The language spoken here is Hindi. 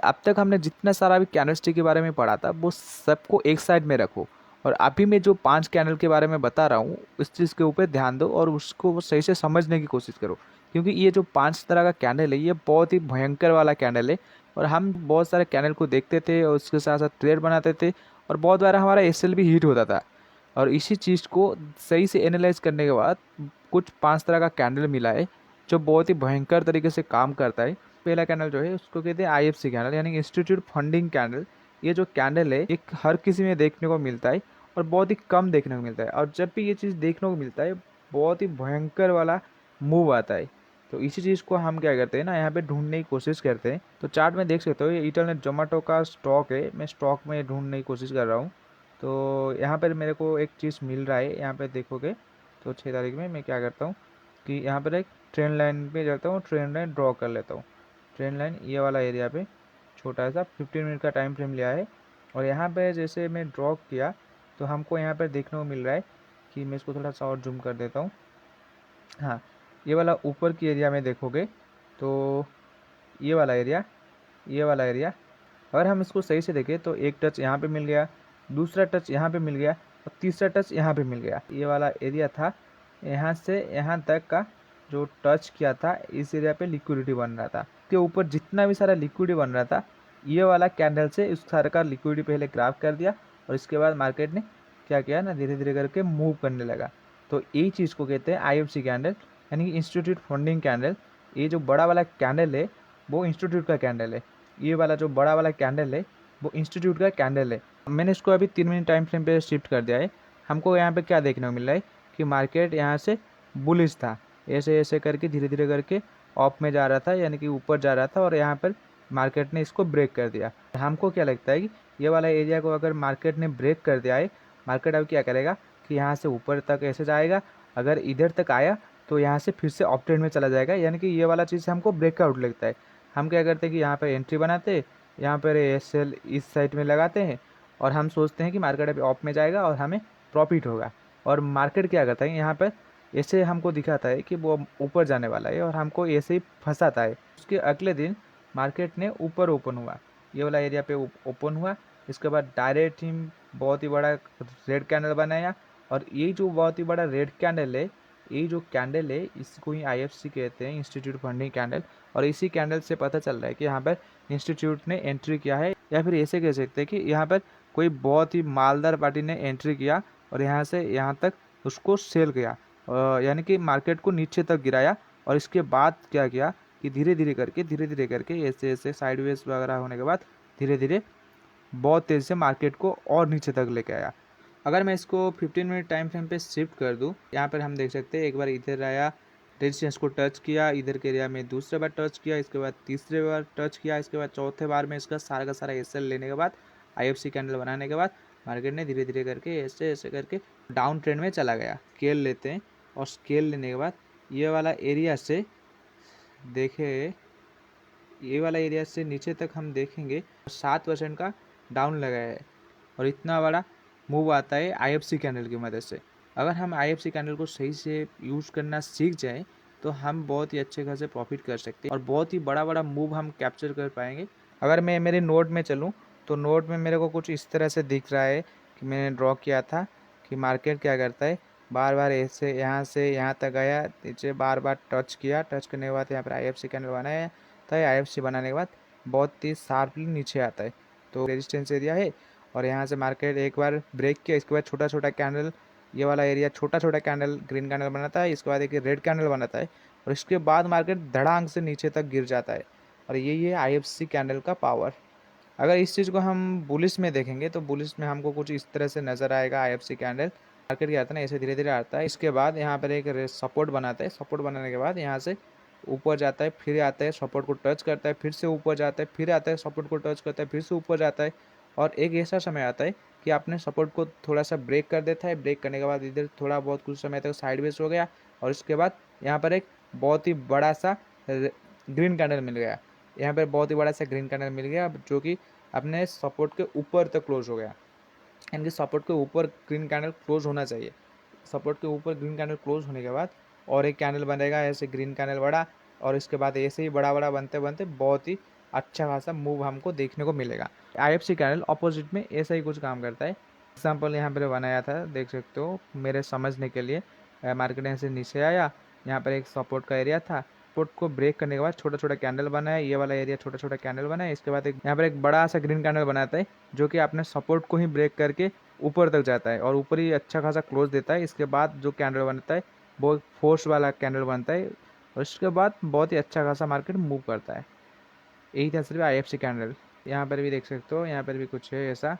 अब तक हमने जितना सारा भी कैंडलस्टिक के बारे में पढ़ा था वो सबको एक साइड में रखो, और अभी मैं जो 5 कैंडल के बारे में बता रहा हूँ इस चीज़ के ऊपर ध्यान दो और उसको वो सही से समझने की कोशिश करो। क्योंकि ये जो 5 तरह का कैंडल है ये बहुत ही भयंकर वाला कैंडल है, और हम बहुत सारे कैंडल को देखते थे और उसके साथ साथ ट्रेड बनाते थे, और बहुत बार हमारा एसएल भी हिट होता था। और इसी चीज़ को सही से एनालाइज करने के बाद कुछ 5 तरह का कैंडल मिला है जो बहुत ही भयंकर तरीके से काम करता है। पहला कैंडल जो है उसको कहते हैं आईएफसी कैंडल, यानी इंस्टीट्यूट फंडिंग कैंडल। ये जो कैंडल है एक हर किसी में देखने को मिलता है और बहुत ही कम देखने को मिलता है, और जब भी ये चीज़ देखने को मिलता है बहुत ही भयंकर वाला मूव आता है। तो इसी चीज़ को हम क्या करते हैं ना, यहाँ पे ढूंढने की कोशिश करते हैं। तो चार्ट में देख सकते हो ये इंटरनेट जोमेटो का स्टॉक है, मैं स्टॉक में ढूंढने की कोशिश कर रहा हूँ। तो यहाँ पर मेरे को एक चीज़ मिल रहा है, यहाँ पे देखोगे तो 6 तारीख में मैं क्या करता हूँ कि यहाँ पर एक ट्रेंड लाइन पे जाता हूँ, ट्रेंड लाइन ड्रॉ कर लेता हूँ। ट्रेंड लाइन ये वाला एरिया पे छोटा सा 15 मिनट का टाइम फ्रेम लिया है, और यहाँ पे जैसे मैं ड्रॉ किया तो हमको यहाँ पर देखने को मिल रहा है कि मैं इसको थोड़ा सा और जूम कर देता हूँ। हाँ, ये वाला ऊपर की एरिया में देखोगे तो ये वाला एरिया, ये वाला एरिया अगर हम इसको सही से देखें तो एक टच यहाँ पे मिल गया, दूसरा टच यहाँ पे मिल गया, और तीसरा टच यहाँ पे मिल गया। ये वाला एरिया था, यहाँ से यहाँ तक का जो टच किया था इस एरिया पे लिक्विडिटी बन रहा था। के ऊपर जितना भी सारा लिक्विडिटी बन रहा था ये वाला कैंडल से उस सारे का लिक्विडिटी पहले ग्राफ कर दिया, और इसके बाद मार्केट ने क्या किया ना, धीरे धीरे करके मूव करने लगा। तो यही चीज़ को कहते हैं आईएफसी कैंडल, यानी कि इंस्टीट्यूट फंडिंग कैंडल। ये जो बड़ा वाला कैंडल है वो इंस्टीट्यूट का कैंडल है, ये वाला जो बड़ा वाला कैंडल है वो इंस्टीट्यूट का कैंडल है। मैंने इसको अभी 3 मिनट टाइम फ्रेम पे शिफ्ट कर दिया है। हमको यहाँ पे क्या देखने को मिल रहा है कि मार्केट यहाँ से बुलिश था, ऐसे ऐसे करके धीरे धीरे करके ऑफ में जा रहा था, यानी कि ऊपर जा रहा था, और यहाँ पर मार्केट ने इसको ब्रेक कर दिया। हमको क्या लगता है कि ये वाला एरिया को अगर मार्केट ने ब्रेक कर दिया है, मार्केट अब क्या करेगा कि यहाँ से ऊपर तक ऐसे जाएगा, अगर इधर तक आया तो यहाँ से फिर से ऑफ ट्रेंड में चला जाएगा, यानी कि ये वाला चीज़ हमको ब्रेकआउट लगता है। हम क्या करते हैं कि यहाँ पर एंट्री बनाते, यहाँ पर एसएल इस साइड में लगाते हैं, और हम सोचते हैं कि मार्केट अभी ऑफ में जाएगा और हमें प्रॉफिट होगा। और मार्केट क्या करता है, यहाँ पर ऐसे हमको दिखाता है कि वो ऊपर जाने वाला है और हमको ऐसे ही फंसाता है। उसके अगले दिन मार्केट ने ऊपर ओपन हुआ, ये वाला एरिया पे ओपन हुआ, इसके बाद डायरेक्ट ही बहुत ही बड़ा रेड कैंडल बनाया। और ये जो बहुत ही बड़ा रेड कैंडल है, ये जो कैंडल है इसको ही आईएफसी कहते हैं, इंस्टीट्यूट फंडिंग कैंडल। और इसी कैंडल से पता चल रहा है कि यहाँ पर इंस्टीट्यूट ने एंट्री किया है, या फिर ऐसे कह सकते हैं कि यहाँ पर कोई बहुत ही मालदार पार्टी ने एंट्री किया और यहाँ से यहाँ तक उसको सेल किया, यानी कि मार्केट को नीचे तक गिराया। और इसके बाद क्या किया कि धीरे धीरे करके ऐसे ऐसे साइडवेज वगैरह होने के बाद धीरे धीरे बहुत तेज़ी से मार्केट को और नीचे तक लेके आया। अगर मैं इसको 15 मिनट टाइम फ्रेम पे शिफ्ट कर दूं, यहाँ पर हम देख सकते हैं एक बार इधर आया, रेजिस्टेंस को टच किया, इधर के एरिया में दूसरे बार टच किया, इसके बाद तीसरे बार टच किया, इसके बाद चौथे बार में इसका सारा का सारा एसएल लेने के बाद आईएफसी कैंडल बनाने के बाद मार्केट ने धीरे धीरे करके ऐसे ऐसे करके डाउन ट्रेंड में चला गया। स्केल लेते हैं, और स्केल लेने के बाद ये वाला एरिया से देखे, ये वाला एरिया से नीचे तक हम देखेंगे 7% का डाउन लगाया है, और इतना बड़ा मूव आता है आईएफसी कैंडल की मदद से। अगर हम आईएफसी कैंडल को सही से यूज़ करना सीख जाएं तो हम बहुत ही अच्छे खासे प्रॉफिट कर सकते हैं और बहुत ही बड़ा बड़ा मूव हम कैप्चर कर पाएंगे। अगर मैं मेरे नोट में चलूँ तो नोट में मेरे को कुछ इस तरह से दिख रहा है कि मैंने ड्रॉ किया था कि मार्केट क्या करता है, बार बार ऐसे यहाँ से यहाँ तक गया, नीचे बार बार टच किया, टच करने के बाद यहाँ पर आईएफसी कैंडल बनाया, तो आईएफसी बनाने के बाद बहुत ही शार्पली नीचे आता है। तो रेजिस्टेंस एरिया है, और यहाँ से मार्केट एक बार ब्रेक किया, इसके बाद छोटा छोटा कैंडल, ये वाला एरिया छोटा छोटा कैंडल ग्रीन कैंडल बनाता है, इसके बाद एक रेड कैंडल बनाता है, और इसके बाद मार्केट धड़ांग से नीचे तक गिर जाता है। और यही है आईएफसी कैंडल का पावर। अगर इस चीज़ को हम बुलिश में देखेंगे तो बुलिश में हमको कुछ इस तरह से नज़र आएगा आईएफसी कैंडल। मार्केट क्या आता है ना, ऐसे धीरे धीरे आता है, इसके बाद यहाँ पर एक सपोर्ट बनाता है, सपोर्ट बनाने के बाद यहाँ से ऊपर जाता है, फिर आता है सपोर्ट को टच करता है, फिर से ऊपर जाता है, फिर आता है सपोर्ट को टच करता है, फिर से ऊपर जाता है। और एक ऐसा समय आता है कि आपने सपोर्ट को थोड़ा सा ब्रेक कर देता है, ब्रेक करने के बाद इधर थोड़ा बहुत कुछ समय तक साइडवेज हो गया, और इसके बाद यहाँ पर एक बहुत ही बड़ा सा ग्रीन कैंडल मिल गया, यहाँ पर बहुत ही बड़ा सा ग्रीन कैंडल मिल गया जो कि अपने सपोर्ट के ऊपर तक क्लोज हो गया। यानी कि सपोर्ट के ऊपर ग्रीन कैंडल क्लोज होना चाहिए। सपोर्ट के ऊपर ग्रीन कैंडल क्लोज होने के बाद और एक कैंडल बनेगा, ऐसे ग्रीन कैंडल बड़ा, और इसके बाद ऐसे ही बड़ा बड़ा बनते बनते बहुत ही अच्छा खासा मूव हमको देखने को मिलेगा। IFC कैंडल अपोजिट में ऐसा ही कुछ काम करता है। एग्जाम्पल यहाँ पर बनाया था, देख सकते हो मेरे समझने के लिए। मार्केट यहाँ से नीचे आया, यहाँ पर एक सपोर्ट का एरिया था, सपोर्ट को ब्रेक करने के बाद छोटा छोटा कैंडल बनाया, ये वाला एरिया छोटा छोटा कैंडल बनाया, इसके बाद एक यहाँ पर एक बड़ा सा ग्रीन कैंडल बनाता है जो कि अपने सपोर्ट को ही ब्रेक करके ऊपर तक जाता है और ऊपर ही अच्छा खासा क्लोज देता है। इसके बाद जो कैंडल बनता है वो फोर्स वाला कैंडल बनता है और उसके बाद बहुत ही अच्छा खासा मार्केट मूव करता है। यही था सिर्फ IFC कैंडल। यहाँ पर भी देख सकते हो, यहाँ पर भी कुछ है ऐसा।